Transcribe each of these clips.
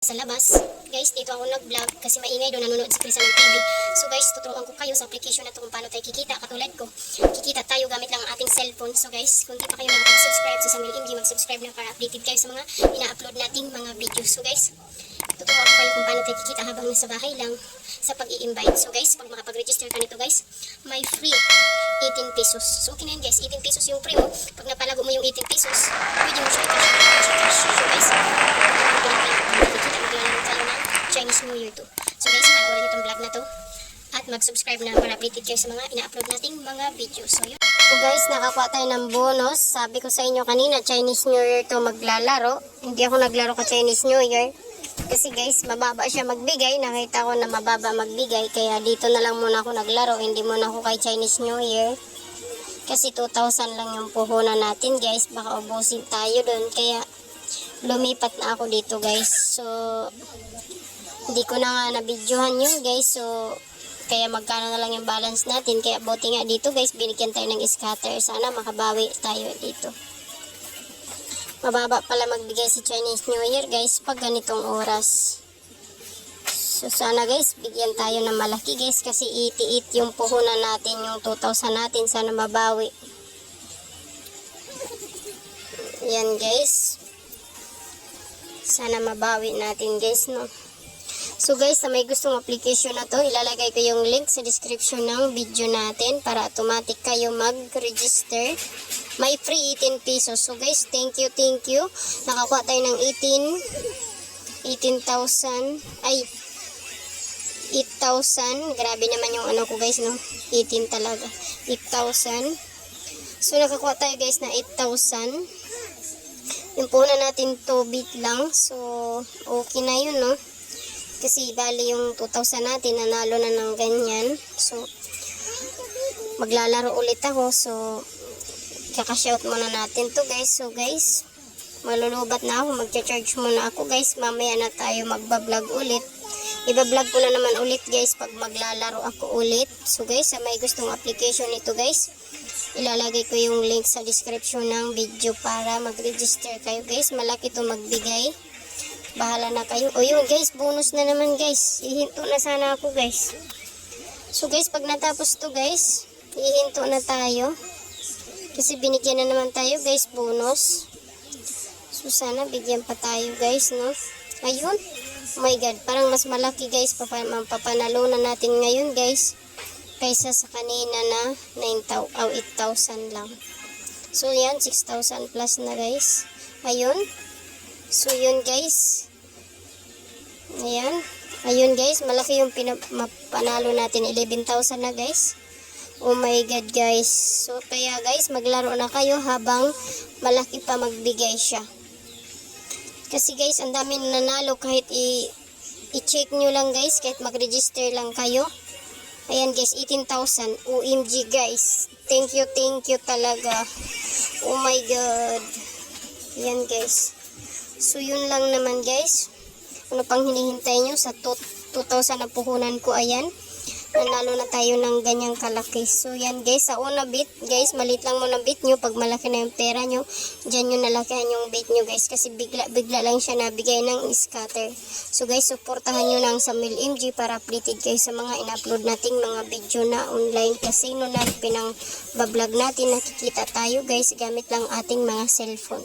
Sa labas, guys, dito ako nag-vlog kasi maingay doon nanonood si Krisa ng TV. So guys, tuturuan ko kayo sa application na to kung paano tayo kikita. Katulad ko, kikita tayo gamit lang ang ating cellphone. So guys, kung di pa kayo nakapag-subscribe sa Samil MG, mag-subscribe na para updated kayo sa mga ina-upload nating mga videos. So guys, tuturuan ko kayo kung paano tayo kikita habang nasa bahay lang sa pag-i-invite. So guys, pag makapag-register ka nito guys, may free 18 pesos. So okay na yun guys, 18 pesos yung free mo. Pag napalago mo yung 18 pesos, pwede mo siya i-cash. So guys, Chinese New Year to. So guys, panoorin nyo itong vlog na to at mag-subscribe na para updated kayo sa mga ina-upload nating mga videos. So yun. So guys, nakakuha tayo ng bonus. Sabi ko sa inyo kanina, Chinese New Year to maglalaro. Hindi ako naglaro ka Chinese New Year. Kasi guys, mababa siya magbigay. Nakita ko na mababa magbigay. Kaya dito na lang muna ako naglaro. Hindi muna ako kay Chinese New Year. Kasi 2,000 lang yung puhunan natin guys. Baka ubusin tayo dun. Kaya lumipat na ako dito guys. So hindi ko na nga na-videohan yun guys. So kaya magkano na lang yung balance natin. Kaya buti nga dito guys, binigyan tayo ng scatter. Sana makabawi tayo dito. Mababa pala magbigay si Chinese New Year guys pag ganitong oras. So sana guys, bigyan tayo ng malaki guys. Kasi 88 yung puhunan natin. Yung 2,000 natin. Sana mabawi. Yan guys. Sana mabawi natin guys, no. So guys, sa may gustong application na to, ilalagay ko yung link sa description ng video natin para automatic kayo mag-register. May free 18 pesos. So guys, thank you. Nakakuha tayo ng 18,000. Ay, 8,000. Grabe naman yung ano ko guys, no. 18 talaga. 8,000. So nakakuha tayo guys na 8,000. Yung puhunan natin 2 bit lang. So, okay na yun, no. Kasi bali yung 2,000 natin, nanalo na ng ganyan. So, maglalaro ulit ako. So, kakashout muna natin to guys. So guys, malulubat na ako. Magcha-charge muna ako guys. Mamaya na tayo magbablog ulit. Ibablog ko na naman ulit guys pag maglalaro ako ulit. So guys, sa may gustong application nito guys, ilalagay ko yung link sa description ng video para mag-register kayo guys. Malaki to magbigay. Bahala na kayo. O yun guys, bonus na naman guys. Ihinto na sana ako guys. So guys, pag natapos to guys, ihinto na tayo. Kasi binigyan na naman tayo guys, bonus. So sana bigyan pa tayo guys, no. Ayun. Oh my god, parang mas malaki guys. Papanalo na natin ngayon guys. Kaysa sa kanina na 8,000 lang. So yan, 6,000 plus na guys. Ayun. So yun guys. Ayan. Ayun guys, malaki yung panalo natin. 11,000 na guys. Oh my god guys. So kaya guys, maglaro na kayo habang malaki pa magbigay siya. Kasi guys, ang dami nanalo kahit i-check nyo lang guys. Kahit mag-register lang kayo. Ayan guys, 18,000. OMG guys. Thank you talaga. Oh my god. Ayan guys. So yun lang naman guys. Ano pang hinihintay nyo sa 2,000 na puhunan ko? Ayan. Nanalo na tayo ng ganyang kalaki. So yan guys. Sa una bit guys. Maliit lang muna bit nyo. Pag malaki na yung pera nyo, dyan nyo nalakihan yung bit nyo guys. Kasi bigla lang siya nabigay ng scatter. So guys, supportahan nyo ng Samil MG para updated kayo sa mga in-upload nating mga video na online. Kasi no na pinang bablog natin, nakikita tayo guys gamit lang ating mga cellphone.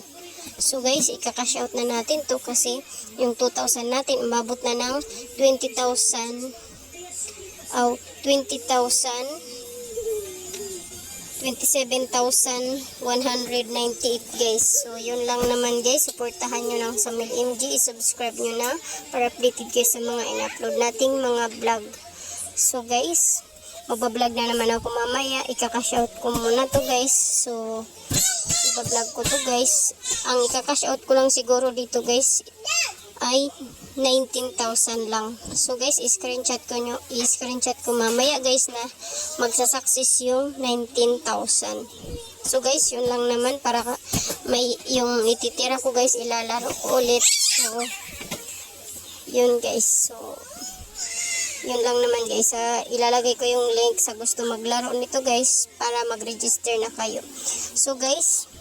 So guys, ikakashout na natin to kasi yung 2,000 natin umabot na ng 27,198 guys. So yun lang naman guys, supportahan nyo ng Samil MG, subscribe nyo na para updated kayo sa mga in-upload nating mga vlog. So guys, magbablog na naman ako mamaya, ikakashout ko muna to guys. So ibablog ko to guys. Ang ikakashout ko lang siguro dito guys ay 19,000 lang. So guys, i-screenshot ko mamaya guys na magsasucess yung 19,000. So guys, yun lang naman para may yung ititira ko guys, ilalaro ko ulit. So yun guys. So yun lang naman guys. Ilalagay ko yung link sa gusto maglaro nito guys para mag-register na kayo. So guys,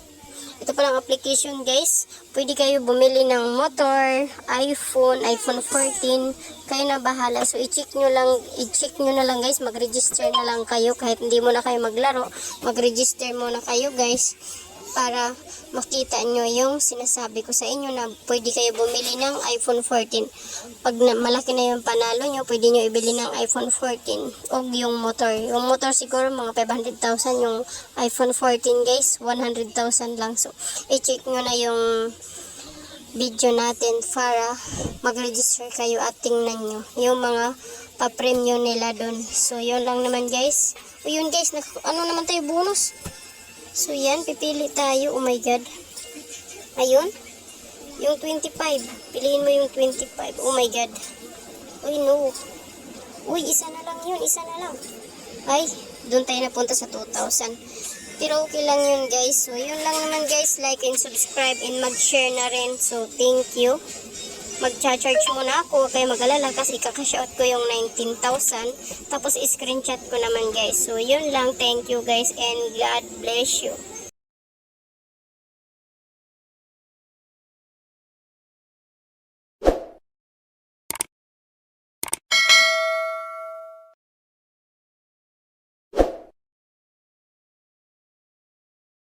Ito palang application guys. Pwede kayo bumili ng motor, iPhone 14. Kayo na bahala. So i-check nyo na lang guys. Mag-register na lang kayo kahit hindi mo na kayo maglaro. Mag-register muna kayo guys para makita nyo yung sinasabi ko sa inyo na pwede kayo bumili ng iPhone 14. Pag malaki na yung panalo nyo, pwede nyo ibili ng iPhone 14 o yung motor. Yung motor siguro mga 500,000, yung iPhone 14 guys, 100,000 lang. So, i-check nyo na yung video natin para mag-register kayo at tingnan nyo yung mga pa-premium nila doon. So, yun lang naman guys. O yun guys, ano naman tayo bonus? So, yan, pipili tayo. Oh my God. Ayun. Yung 25. Piliin mo yung 25. Oh my God. Uy, no. Uy, isa na lang yun. Isa na lang. Ay, doon tayo napunta sa 2,000. Pero okay lang yun, guys. So, yun lang naman, guys. Like and subscribe and mag-share na rin. So, thank you. Mag-charge muna ako. Kaya mag-alala kasi kakashout ko yung 19,000. Tapos, screenshot ko naman, guys. So, yun lang. Thank you, guys. And God bless you.